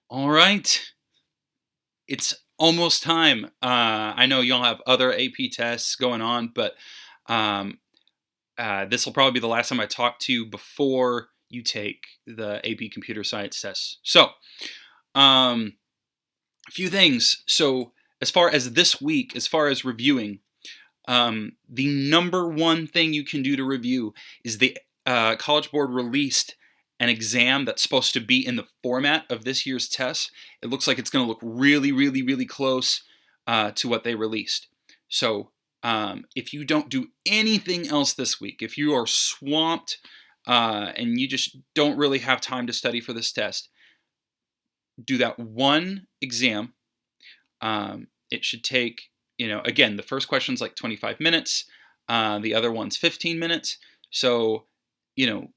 All right, it's almost time. I know y'all have other AP tests going on, but um, this will probably be the last time I talk to you before you take the AP Computer Science tests. So, um, a few things. So, as far as this week, as far as reviewing, the number one thing you can do to review is the College Board released an exam that's supposed to be in the format of this year's test. It looks like it's going to look really, really, really close to what they released. So if you don't do anything else this week, if you are swamped and you just don't really have time to study for this test, do that one exam. It should take, again, the first question's like 25 minutes, the other one's 15 minutes. So, you know,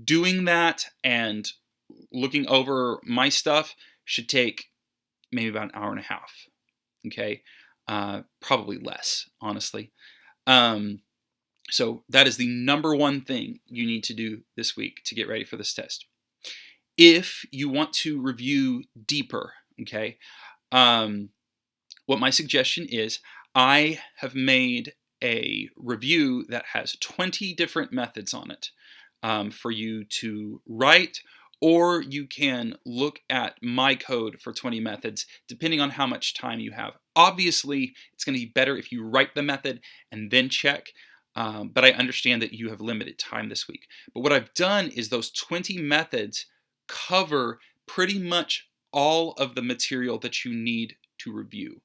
doing that and looking over my stuff should take maybe about an hour and a half. Okay. Probably less, honestly. Um, so that is the number one thing you need to do this week to get ready for this test. If you want to review deeper, okay, what my suggestion is, I have made a review that has 20 different methods on it for you to write, or you can look at my code for 20 methods, depending on how much time you have. Obviously, it's going to be better if you write the method and then check, but I understand that you have limited time this week. But what I've done is those 20 methods cover pretty much all of the material that you need to review.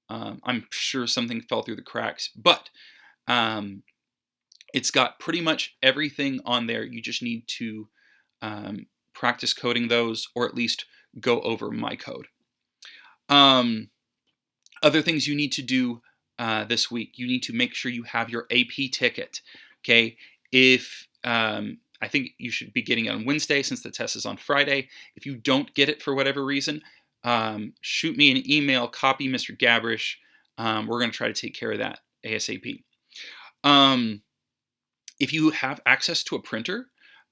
I'm sure something fell through the cracks, but um, it's got pretty much everything on there. You just need to practice coding those, or at least go over my code. Other things you need to do this week, you need to make sure you have your AP ticket. Okay, if I think you should be getting it on Wednesday since the test is on Friday. If you don't get it for whatever reason, shoot me an email, copy Mr. Gabrish. We're going to try to take care of that ASAP. If you have access to a printer,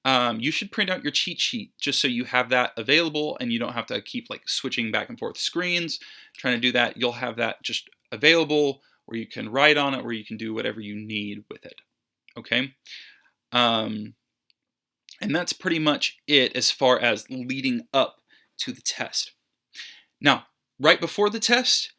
you should print out your cheat sheet just so you have that available and you don't have to keep like switching back and forth screens trying to do that. You'll have that just available where you can write on it, where you can do whatever you need with it. Okay. And that's pretty much it as far as leading up to the test. Now, right before the test,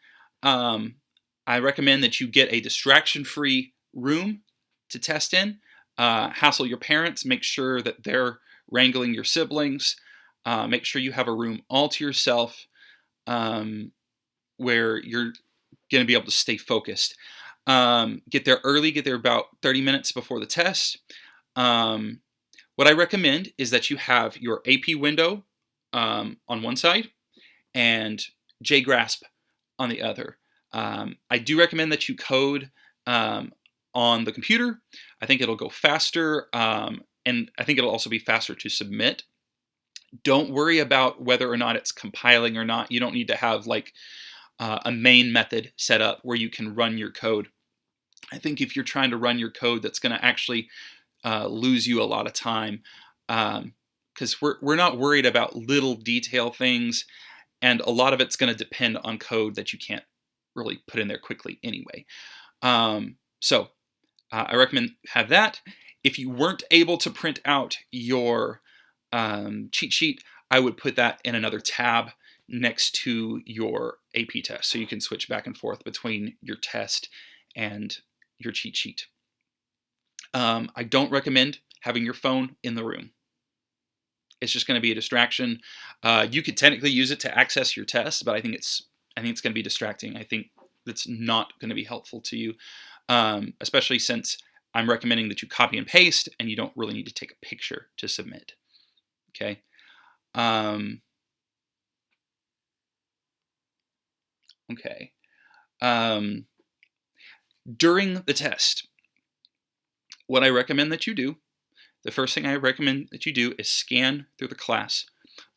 I recommend that you get a distraction-free room to test in. Hassle your parents. Make sure that they're wrangling your siblings. Make sure you have a room all to yourself where you're going to be able to stay focused. Get there early. Get there about 30 minutes before the test. What I recommend is that you have your AP window on one side and JGrasp on the other. I do recommend that you code on the computer. I think it'll go faster, and I think it'll also be faster to submit. Don't worry about whether or not it's compiling or not. You don't need to have like a main method set up where you can run your code. I think if you're trying to run your code, that's going to actually lose you a lot of time because we're not worried about little detail things, and a lot of it's going to depend on code that you can't really put in there quickly anyway. So I recommend have that. If you weren't able to print out your cheat sheet, I would put that in another tab next to your AP test, so you can switch back and forth between your test and your cheat sheet. I don't recommend having your phone in the room. It's just going to be a distraction. You could technically use it to access your test, but I think it's going to be distracting. I think that's not going to be helpful to you, especially since I'm recommending that you copy and paste, and you don't really need to take a picture to submit. Okay. Okay. During the test, what I recommend that you do, the first thing I recommend that you do is scan through the class.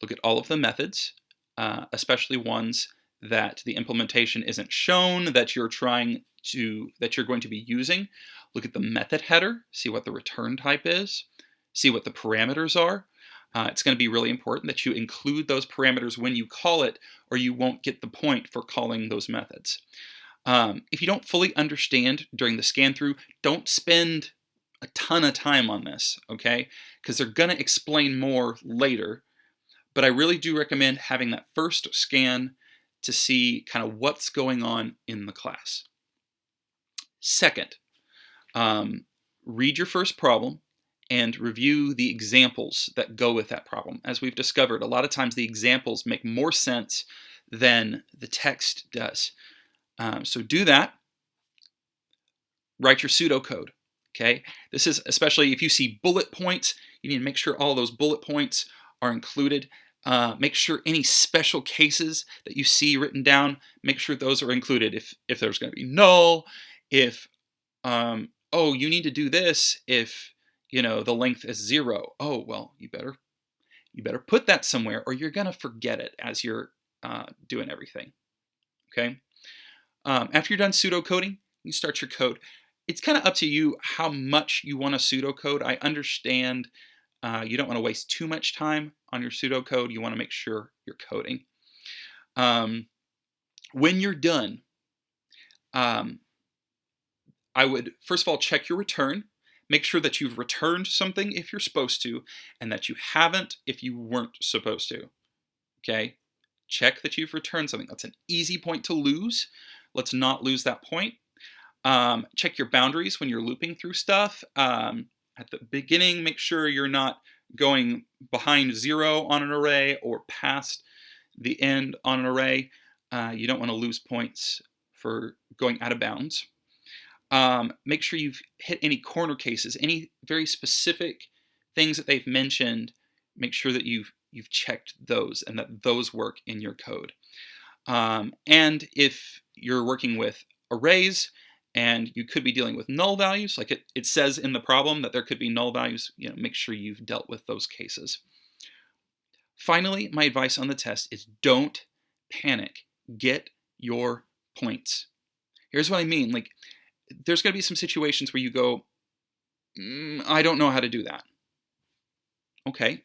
Look at all of the methods, especially ones that the implementation isn't shown that you're going to be using. Look at the method header, see what the return type is, see what the parameters are. It's going to be really important that you include those parameters when you call it, or you won't get the point for calling those methods. If you don't fully understand during the scan through, don't spend a ton of time on this, okay? Because they're going to explain more later. But I really do recommend having that first scan to see kind of what's going on in the class. Second, read your first problem and review the examples that go with that problem. As we've discovered, a lot of times the examples make more sense than the text does. So do that. Write your pseudocode. Okay, this is especially if you see bullet points, you need to make sure all those bullet points are included. Make sure any special cases that you see written down, make sure those are included. If there's going to be null, if oh, you need to do this if the length is 0. Oh, well, you better put that somewhere, or you're going to forget it as you're doing everything. Okay. After you're done pseudocoding, you start your code. It's kind of up to you how much you want to pseudocode. I understand you don't want to waste too much time on your pseudocode. You want to make sure you're coding. When you're done, I would first of all check your return. Make sure that you've returned something if you're supposed to, and that you haven't if you weren't supposed to. Okay? Check that you've returned something. That's an easy point to lose. Let's not lose that point. Check your boundaries when you're looping through stuff. At the beginning, make sure you're not going behind 0 on an array or past the end on an array. You don't want to lose points for going out of bounds. Make sure you've hit any corner cases, any very specific things that they've mentioned. Make sure that you've checked those and that those work in your code. And if you're working with arrays and you could be dealing with null values, like it says in the problem that there could be null values, make sure you've dealt with those cases. Finally, my advice on the test is don't panic. Get your points. Here's what I mean. Like, there's going to be some situations where you go, I don't know how to do that. Okay.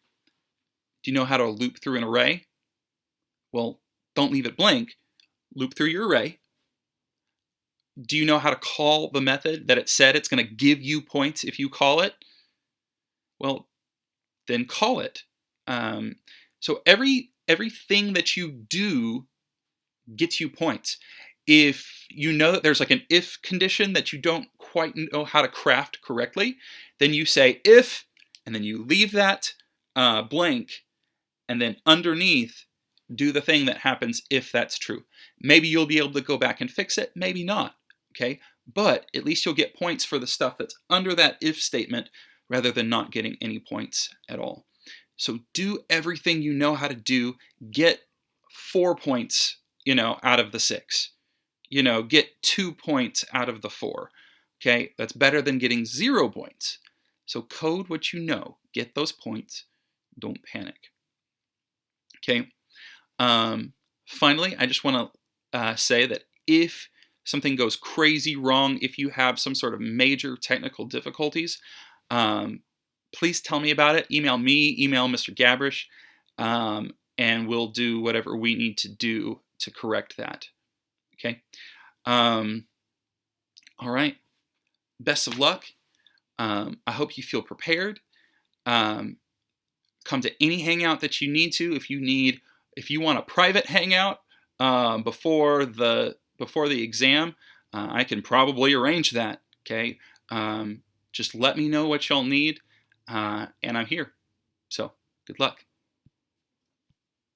Do you know how to loop through an array? Well, don't leave it blank. Loop through your array. Do you know how to call the method that it said it's going to give you points if you call it? Well, then call it. So everything that you do gets you points. If you know that there's like an if condition that you don't quite know how to craft correctly, then you say if, and then you leave that blank, and then underneath do the thing that happens if that's true. Maybe you'll be able to go back and fix it, maybe not. Okay, but at least you'll get points for the stuff that's under that if statement rather than not getting any points at all. So do everything you know how to do. Get 4 points, out of the 6. Get 2 points out of the 4. Okay, that's better than getting 0 points. So code what you know. Get those points. Don't panic. Okay. Finally, I just want to say that if something goes crazy wrong, if you have some sort of major technical difficulties, please tell me about it. Email me, email Mr. Gabrish, and we'll do whatever we need to do to correct that. Okay? All right. Best of luck. I hope you feel prepared. Come to any hangout that you need to. If you want a private hangout before the exam, I can probably arrange that. Okay, just let me know what y'all need, and I'm here. So good luck.